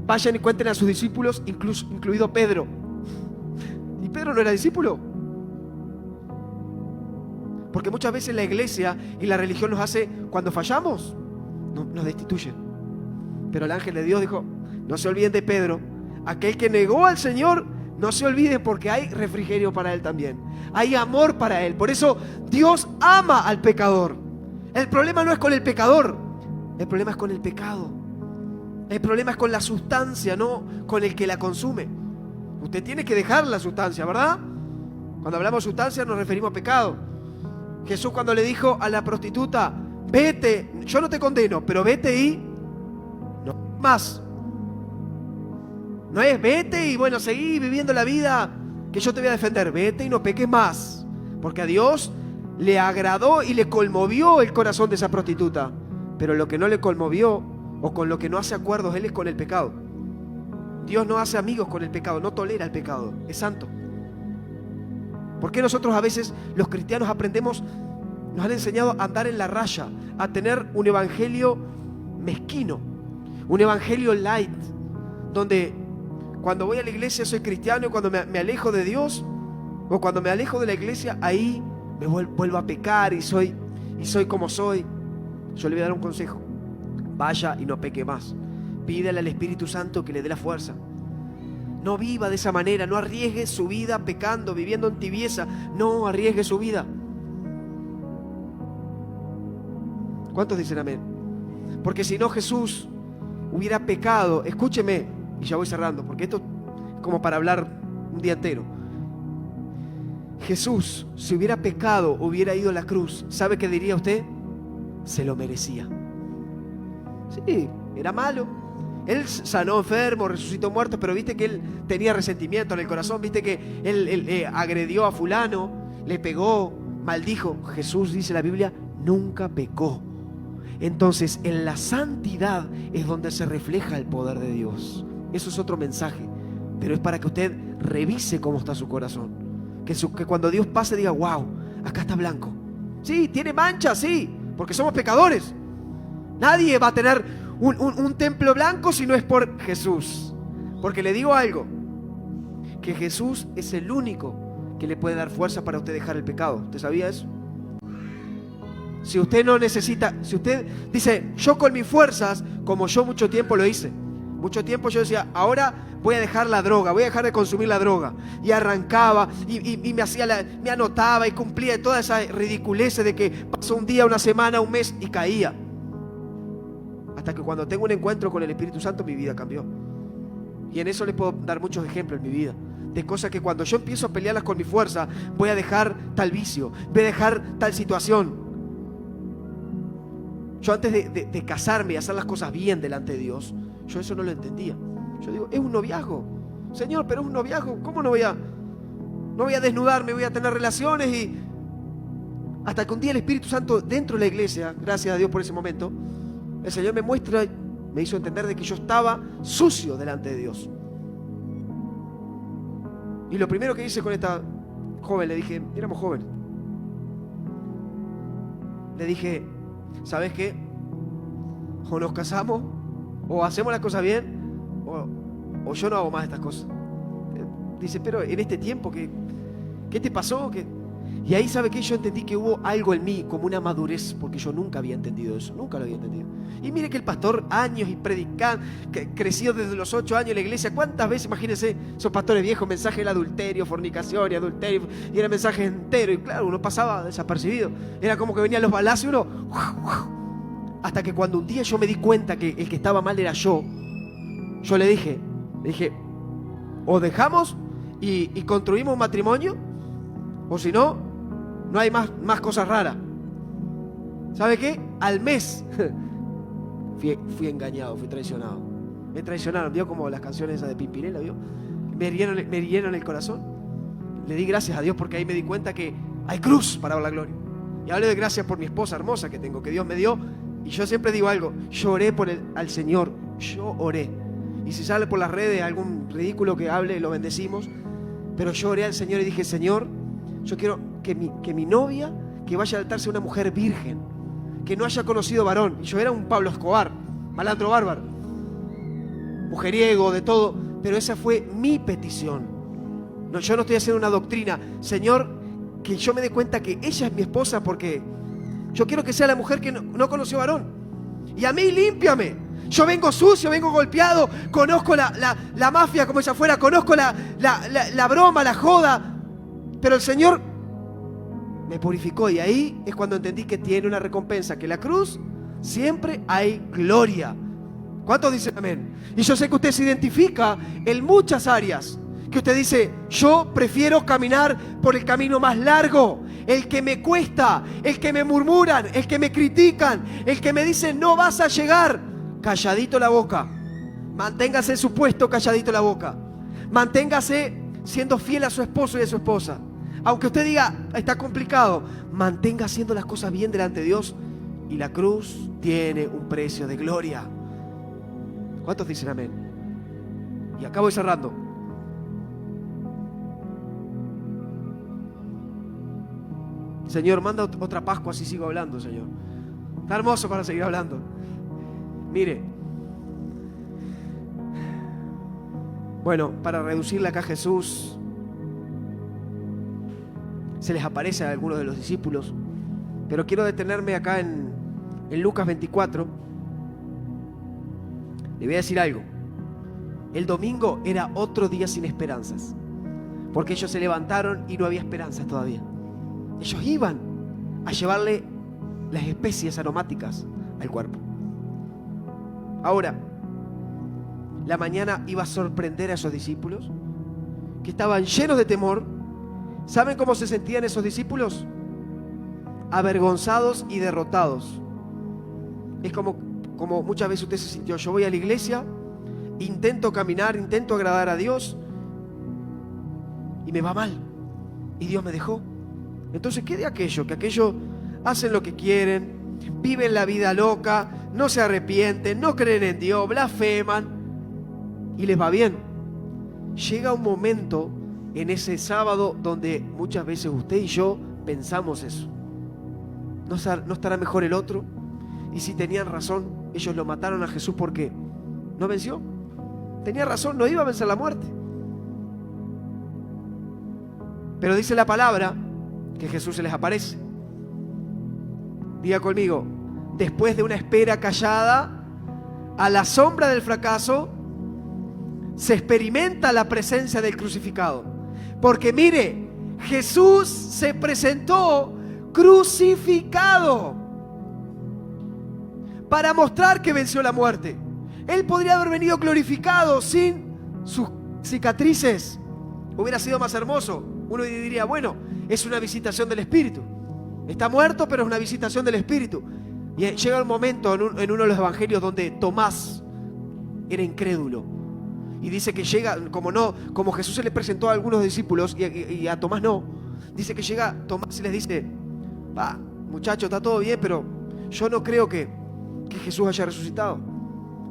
vayan y cuenten a sus discípulos, incluido Pedro. ¿Y Pedro no era discípulo? Porque muchas veces la iglesia y la religión nos hace, cuando fallamos, nos destituyen. Pero el ángel de Dios dijo, no se olviden de Pedro. Aquel que negó al Señor, no se olviden, porque hay refrigerio para él también. Hay amor para él. Por eso Dios ama al pecador. El problema no es con el pecador, el problema es con el pecado. El problema es con la sustancia, no con el que la consume. Usted tiene que dejar la sustancia, ¿verdad? Cuando hablamos de sustancia nos referimos a pecado. Jesús, cuando le dijo a la prostituta, vete, yo no te condeno, pero vete y no más. No es vete y bueno, seguí viviendo la vida que yo te voy a defender. Vete y no peques más. Porque a Dios le agradó y le conmovió el corazón de esa prostituta. Pero lo que no le conmovió, o con lo que no hace acuerdos, Él es con el pecado. Dios no hace amigos con el pecado, no tolera el pecado, es santo. ¿Por qué nosotros a veces los cristianos nos han enseñado a andar en la raya, a tener un evangelio mezquino, un evangelio light, donde cuando voy a la iglesia soy cristiano y cuando me alejo de Dios, o cuando me alejo de la iglesia, ahí me vuelvo a pecar y soy como soy? Yo le voy a dar un consejo. Vaya y no peque más. Pídele al Espíritu Santo que le dé la fuerza. No viva de esa manera, no arriesgue su vida pecando, viviendo en tibieza. No arriesgue su vida. ¿Cuántos dicen amén? Porque si no, Jesús hubiera pecado. Escúcheme, y ya voy cerrando, porque esto es como para hablar un día entero. Jesús, si hubiera pecado, hubiera ido a la cruz, ¿sabe qué diría usted? Se lo merecía. Sí, era malo. Él sanó enfermos, resucitó muertos, pero viste que él tenía resentimiento en el corazón. Viste que él agredió a fulano, le pegó, maldijo. Jesús, dice la Biblia, nunca pecó. entonces en la santidad es donde se refleja el poder de Dios. Eso es otro mensaje, pero es para que usted revise cómo está su corazón. Que cuando Dios pase diga, wow, acá está blanco. Sí, tiene manchas, sí, porque somos pecadores. Nadie va a tener un templo blanco si no es por Jesús. Porque le digo algo, que Jesús es el único que le puede dar fuerza para usted dejar el pecado. ¿Usted sabía eso? Si usted no necesita, si usted dice, yo con mis fuerzas, como yo mucho tiempo lo hice, mucho tiempo yo decía, ahora voy a dejar la droga, voy a dejar de consumir la droga. Y arrancaba y me anotaba y cumplía toda esa ridiculez de que pasó un día, una semana, un mes y caía. Hasta que cuando tengo un encuentro con el Espíritu Santo, mi vida cambió. Y en eso les puedo dar muchos ejemplos en mi vida. De cosas que cuando yo empiezo a pelearlas con mi fuerza, voy a dejar tal vicio, voy a dejar tal situación. Yo antes de casarme y hacer las cosas bien delante de Dios, yo eso no lo entendía. Yo digo, es un noviazgo. Señor, pero es un noviazgo. ¿Cómo no voy a desnudarme, voy a tener relaciones? Y hasta que un día el Espíritu Santo dentro de la iglesia, gracias a Dios por ese momento, el Señor me hizo entender de que yo estaba sucio delante de Dios. Y lo primero que hice con esta joven, le dije, éramos jóvenes, le dije, ¿sabes qué? O nos casamos, o hacemos las cosas bien, o yo no hago más estas cosas. Dice, pero en este tiempo, ¿qué te pasó? Y ahí, ¿sabe qué? Yo entendí que hubo algo en mí, como una madurez, porque yo nunca había entendido eso, nunca lo había entendido. Y mire que el pastor, años y predicando, creció desde los 8 años en la iglesia. ¿Cuántas veces, imagínense, esos pastores viejos, mensaje del adulterio, fornicación y adulterio, y era mensaje entero, y claro, uno pasaba desapercibido. Era como que venían los balazos y uno... Hasta que cuando un día yo me di cuenta que el que estaba mal era yo le dije, o dejamos y construimos un matrimonio, o si no, no hay más cosas raras. ¿Sabe qué? Al mes fui engañado, fui traicionado. Me traicionaron, ¿vio? Como las canciones esas de Pimpinela, ¿vio? Me hirieron el corazón. Le di gracias a Dios porque ahí me di cuenta que hay cruz para la gloria. Y hablo de gracias por mi esposa hermosa que tengo, que Dios me dio. Y yo siempre digo algo, yo oré al Señor, yo oré. Y si sale por las redes algún ridículo que hable, lo bendecimos. Pero yo oré al Señor y dije, Señor, yo quiero que mi novia, que vaya al altar, sea una mujer virgen, que no haya conocido varón. Y yo era un Pablo Escobar, malandro bárbaro, mujeriego, de todo. Pero esa fue mi petición. No, yo no estoy haciendo una doctrina. Señor, que yo me dé cuenta que ella es mi esposa porque yo quiero que sea la mujer que no conoció varón. Y a mí límpiame. Yo vengo sucio, vengo golpeado, conozco la mafia como ella fuera, conozco la broma, la joda. Pero el Señor me purificó y ahí es cuando entendí que tiene una recompensa, que en la cruz siempre hay gloria. ¿Cuántos dicen amén? Y yo sé que usted se identifica en muchas áreas, que usted dice, yo prefiero caminar por el camino más largo, el que me cuesta, el que me murmuran, el que me critican, el que me dicen no vas a llegar. Calladito la boca, manténgase en su puesto, calladito la boca, manténgase siendo fiel a su esposo y a su esposa. Aunque usted diga, está complicado, mantenga haciendo las cosas bien delante de Dios y la cruz tiene un precio de gloria. ¿Cuántos dicen amén? Y acabo cerrando. Señor, manda otra Pascua si sigo hablando, Señor. Está hermoso para seguir hablando. Mire, bueno, para reducirle acá a Jesús, se les aparece a algunos de los discípulos, pero quiero detenerme acá en Lucas 24. Le voy a decir algo. El domingo era otro día sin esperanzas, porque ellos se levantaron y no había esperanzas todavía. Ellos iban a llevarle las especies aromáticas al cuerpo. Ahora, la mañana iba a sorprender a esos discípulos que estaban llenos de temor. ¿Saben cómo se sentían esos discípulos? Avergonzados y derrotados. Es como muchas veces usted se sintió. Yo voy a la iglesia, intento caminar, intento agradar a Dios y me va mal. Y Dios me dejó. Entonces, ¿qué de aquello? Que aquellos hacen lo que quieren, viven la vida loca, no se arrepienten, no creen en Dios, blasfeman y les va bien. Llega un momento en ese sábado donde muchas veces usted y yo pensamos eso. ¿No estará mejor el otro? Y si tenían razón, ellos lo mataron a Jesús porque no venció. Tenía razón, no iba a vencer la muerte. Pero dice la palabra que Jesús se les aparece. Diga conmigo, después de una espera callada, a la sombra del fracaso, se experimenta la presencia del crucificado. Porque mire, Jesús se presentó crucificado para mostrar que venció la muerte. Él podría haber venido glorificado sin sus cicatrices. Hubiera sido más hermoso. Uno diría, bueno, es una visitación del Espíritu. Está muerto, pero es una visitación del Espíritu. Y llega un momento en uno de los evangelios donde Tomás era incrédulo. Y dice que llega, como Jesús se le presentó a algunos discípulos y a Tomás no. Dice que llega Tomás y les dice, muchachos, está todo bien, pero yo no creo que Jesús haya resucitado.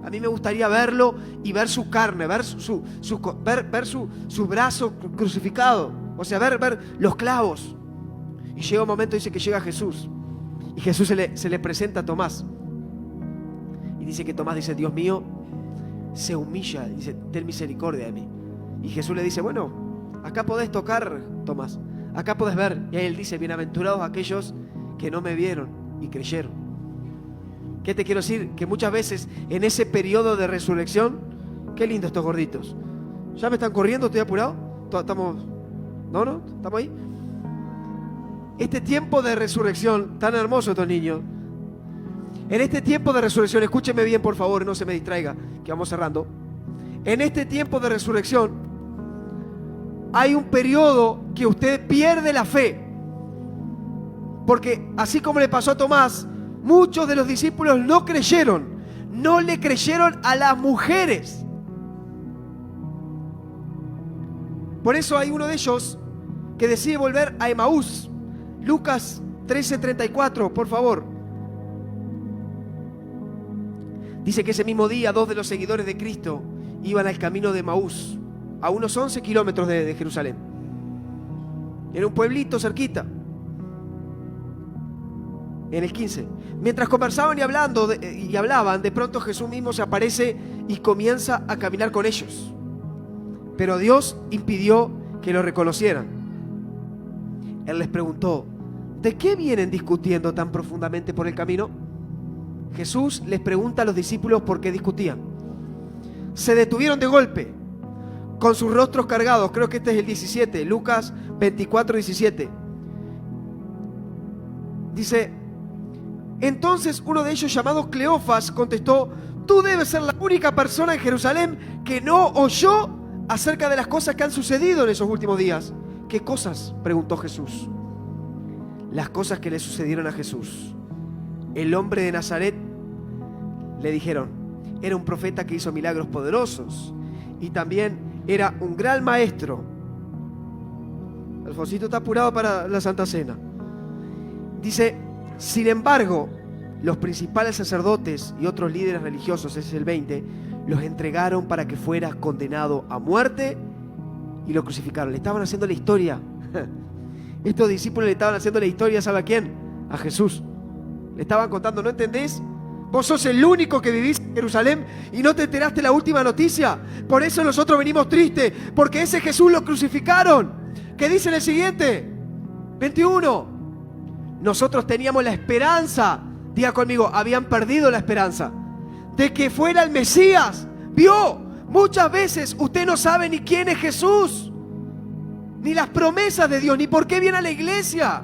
A mí me gustaría verlo y ver su carne, ver su brazo crucificado. O sea, ver los clavos. Y llega un momento, dice que llega Jesús. Y Jesús se le presenta a Tomás. Y dice que Tomás dice, Dios mío, se humilla, dice, ten misericordia de mí. Y Jesús le dice, bueno, acá podés tocar, Tomás. Acá podés ver. Y ahí él dice, bienaventurados aquellos que no me vieron y creyeron. ¿Qué te quiero decir? Que muchas veces en ese periodo de resurrección, qué lindo estos gorditos. ¿Ya me están corriendo? ¿Estoy apurado? ¿Estamos? ¿No? ¿Estamos ahí? Este tiempo de resurrección, tan hermoso estos niños. En este tiempo de resurrección, escúcheme bien por favor, no se me distraiga, que vamos cerrando. En este tiempo de resurrección, hay un periodo que usted pierde la fe. Porque así como le pasó a Tomás, muchos de los discípulos no creyeron. No le creyeron a las mujeres. Por eso hay uno de ellos que decide volver a Emaús. Lucas 13:34, por favor. Dice que ese mismo día 2 de los seguidores de Cristo iban al camino de Emaús, a unos 11 kilómetros de Jerusalén. Era un pueblito cerquita. En el 15. Mientras conversaban y hablaban, de pronto Jesús mismo se aparece y comienza a caminar con ellos. Pero Dios impidió que lo reconocieran. Él les preguntó, ¿de qué vienen discutiendo tan profundamente por el camino? Jesús les pregunta a los discípulos por qué discutían. Se detuvieron de golpe, con sus rostros cargados. Creo que este es el 17, Lucas 24:17. Dice, entonces uno de ellos, llamado Cleofas, contestó, tú debes ser la única persona en Jerusalén que no oyó acerca de las cosas que han sucedido en esos últimos días. ¿Qué cosas?, preguntó Jesús. Las cosas que le sucedieron a Jesús. El hombre de Nazaret, le dijeron, era un profeta que hizo milagros poderosos y también era un gran maestro. Alfonsito está apurado para la Santa Cena. Dice, sin embargo, los principales sacerdotes y otros líderes religiosos, ese es el 20, los entregaron para que fuera condenado a muerte y lo crucificaron. Le estaban haciendo la historia. Estos discípulos le estaban haciendo la historia, ¿sabe a quién? A Jesús. Le estaban contando, ¿no entendés? Vos sos el único que vivís en Jerusalén y no te enteraste la última noticia. Por eso nosotros venimos tristes, porque ese Jesús lo crucificaron. ¿Qué dice en el siguiente? 21. Nosotros teníamos la esperanza, diga conmigo, habían perdido la esperanza de que fuera el Mesías. ¿Vio? Muchas veces usted no sabe ni quién es Jesús, ni las promesas de Dios, ni por qué viene a la iglesia.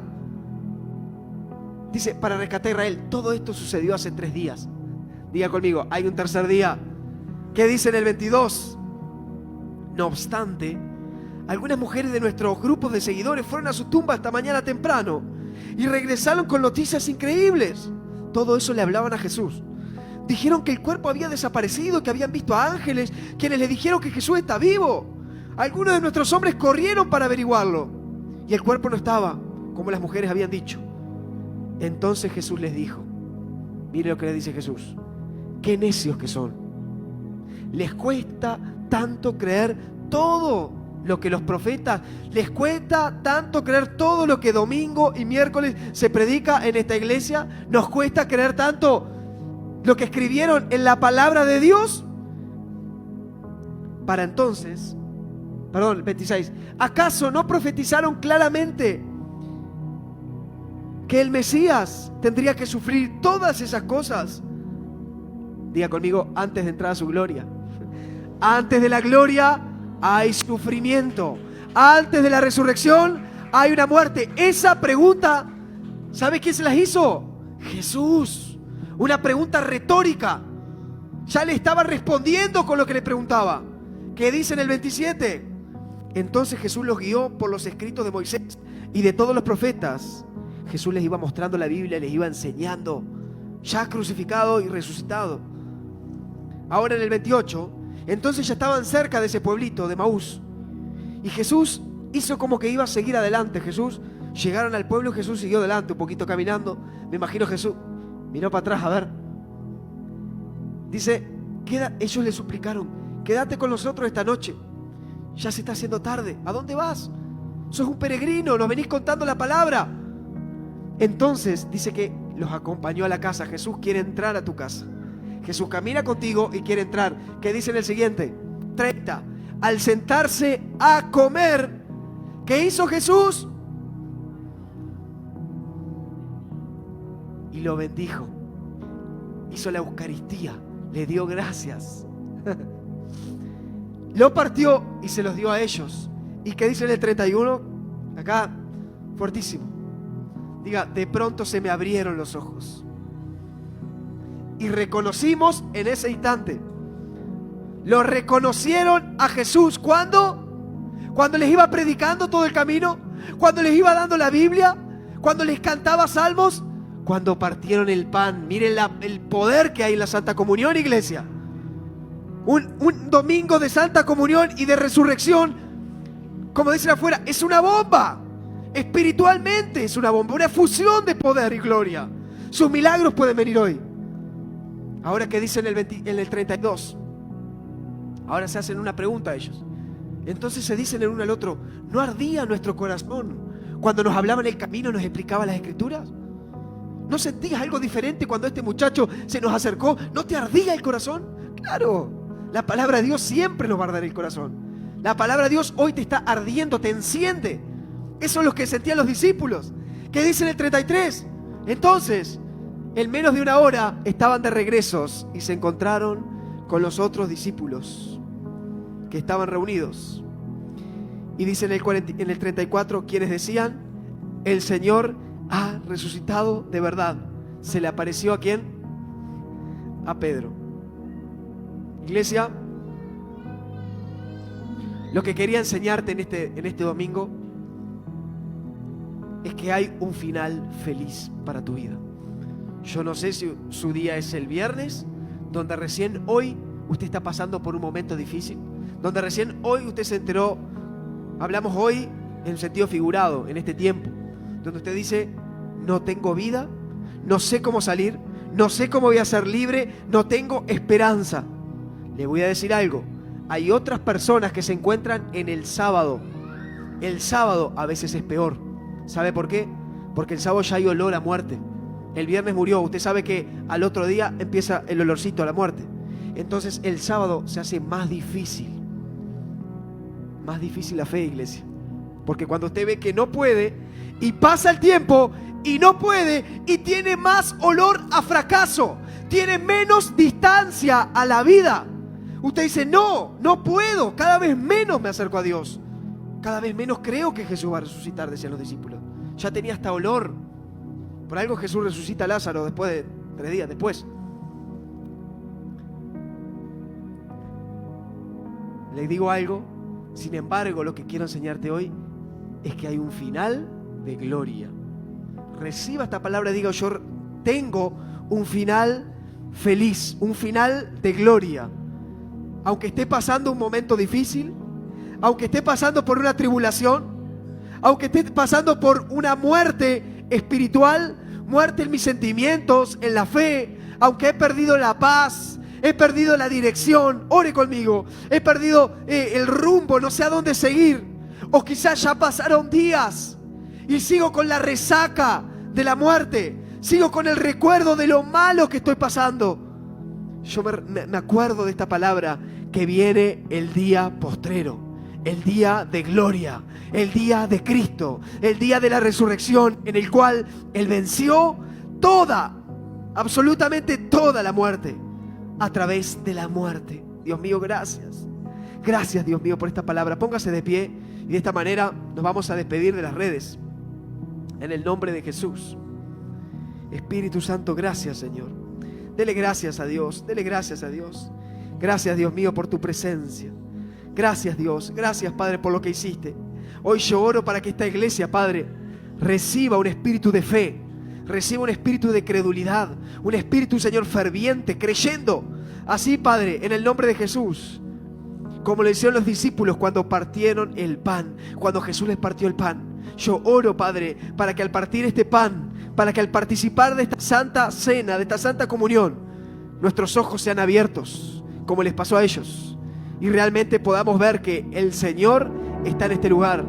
Dice, para rescatar a Israel, todo esto sucedió hace 3 días. Diga conmigo, hay un tercer día. ¿Qué dice en el 22? No obstante, algunas mujeres de nuestros grupos de seguidores fueron a su tumba esta mañana temprano y regresaron con noticias increíbles. Todo eso le hablaban a Jesús. Dijeron que el cuerpo había desaparecido, que habían visto a ángeles, quienes le dijeron que Jesús está vivo. Algunos de nuestros hombres corrieron para averiguarlo y el cuerpo no estaba, como las mujeres habían dicho. Entonces Jesús les dijo, Mire lo que le dice Jesús. Qué necios que son. Les cuesta tanto creer todo lo que los profetas, les cuesta tanto creer todo lo que domingo y miércoles se predica en esta iglesia. Nos cuesta creer tanto lo que escribieron en la palabra de Dios. Para entonces, 26, ¿acaso no profetizaron claramente que el Mesías tendría que sufrir todas esas cosas? Diga conmigo, antes de entrar a su gloria. Antes de la gloria hay sufrimiento. Antes de la resurrección hay una muerte. Esa pregunta, ¿sabe quién se las hizo? Jesús. Una pregunta retórica. Ya le estaba respondiendo con lo que le preguntaba. ¿Qué dice en el 27? Entonces Jesús los guió por los escritos de Moisés y de todos los profetas. Jesús les iba mostrando la Biblia, les iba enseñando, ya crucificado y resucitado. Ahora en el 28, entonces ya estaban cerca de ese pueblito de Maús. Y Jesús hizo como que iba a seguir adelante. Llegaron al pueblo, Jesús siguió adelante, un poquito caminando. Me imagino Jesús miró para atrás, a ver. Dice, ellos le suplicaron, quédate con nosotros esta noche. Ya se está haciendo tarde. ¿A dónde vas? Sos un peregrino, nos venís contando la palabra. Entonces dice que los acompañó a la casa. Jesús quiere entrar a tu casa. Jesús camina contigo y quiere entrar. ¿Qué dice en el siguiente? 30. Al sentarse a comer, ¿qué hizo Jesús? Y lo bendijo. Hizo la Eucaristía. Le dio gracias. Lo partió y se los dio a ellos. ¿Y qué dice en el 31? Acá, fuertísimo. Diga, de pronto se me abrieron los ojos. Y reconocimos en ese instante. Lo reconocieron a Jesús. ¿Cuándo? Cuando les iba predicando todo el camino. Cuando les iba dando la Biblia. Cuando les cantaba salmos. Cuando partieron el pan. Miren el poder que hay en la Santa Comunión, iglesia. Un domingo de Santa Comunión y de resurrección, como dicen afuera, es una bomba. Espiritualmente es una bomba, una fusión de poder y gloria. Sus milagros pueden venir hoy. Ahora, ¿qué dicen en el 32? Ahora se hacen una pregunta a ellos. Entonces se dicen el uno al otro, ¿no ardía nuestro corazón cuando nos hablaba en el camino, nos explicaba las Escrituras? ¿No sentías algo diferente cuando este muchacho se nos acercó? ¿No te ardía el corazón? Claro. La palabra de Dios siempre nos va a arder el corazón. La palabra de Dios hoy te está ardiendo, te enciende. Eso es lo que sentían los discípulos. ¿Qué dice en el 33? Entonces, en menos de una hora estaban de regresos y se encontraron con los otros discípulos que estaban reunidos. Y dice en el 34, quienes decían, el Señor ha resucitado de verdad. ¿Se le apareció a quién? A Pedro. Iglesia, lo que quería enseñarte en este domingo es que hay un final feliz para tu vida. Yo no sé si su día es el viernes, donde recién hoy usted está pasando por un momento difícil, donde recién hoy usted se enteró, hablamos hoy en sentido figurado, en este tiempo, donde usted dice, no tengo vida, no sé cómo salir, no sé cómo voy a ser libre, no tengo esperanza. Le voy a decir algo, hay otras personas que se encuentran en el sábado. El sábado a veces es peor. ¿Sabe por qué? Porque el sábado ya hay olor a muerte. El viernes murió, usted sabe que al otro día empieza el olorcito a la muerte. Entonces el sábado se hace más difícil. Más difícil la fe, iglesia. Porque cuando usted ve que no puede y pasa el tiempo y no puede y tiene más olor a fracaso, tiene menos distancia a la vida. Usted dice, no puedo, cada vez menos me acerco a Dios. Cada vez menos creo que Jesús va a resucitar, decían los discípulos. Ya tenía hasta olor. Por algo Jesús resucita a Lázaro después de 3 días después. Le digo algo, sin embargo, lo que quiero enseñarte hoy es que hay un final de gloria. Reciba esta palabra y diga, yo tengo un final feliz, un final de gloria. Aunque esté pasando un momento difícil, aunque esté pasando por una tribulación, aunque esté pasando por una muerte espiritual, muerte en mis sentimientos, en la fe, aunque he perdido la paz, he perdido la dirección, ore conmigo, he perdido el rumbo, no sé a dónde seguir, o quizás ya pasaron días y sigo con la resaca de la muerte, sigo con el recuerdo de lo malo que estoy pasando. Yo me acuerdo de esta palabra, que viene el día postrero, el día de gloria, el día de Cristo, el día de la resurrección, en el cual Él venció toda, absolutamente toda la muerte, a través de la muerte. Dios mío, gracias. Gracias, Dios mío, por esta palabra. Póngase de pie y de esta manera nos vamos a despedir de las redes. En el nombre de Jesús. Espíritu Santo, gracias, Señor. Dele gracias a Dios, dele gracias a Dios. Gracias, Dios mío, por tu presencia. Gracias, Dios. Gracias, Padre, por lo que hiciste. Hoy yo oro para que esta iglesia, Padre, reciba un espíritu de fe, reciba un espíritu de credulidad, un espíritu, Señor, ferviente, creyendo. Así, Padre, en el nombre de Jesús, como lo hicieron los discípulos cuando partieron el pan, cuando Jesús les partió el pan. Yo oro, Padre, para que al partir este pan, para que al participar de esta santa cena, de esta santa comunión, nuestros ojos sean abiertos, como les pasó a ellos, y realmente podamos ver que el Señor está en este lugar,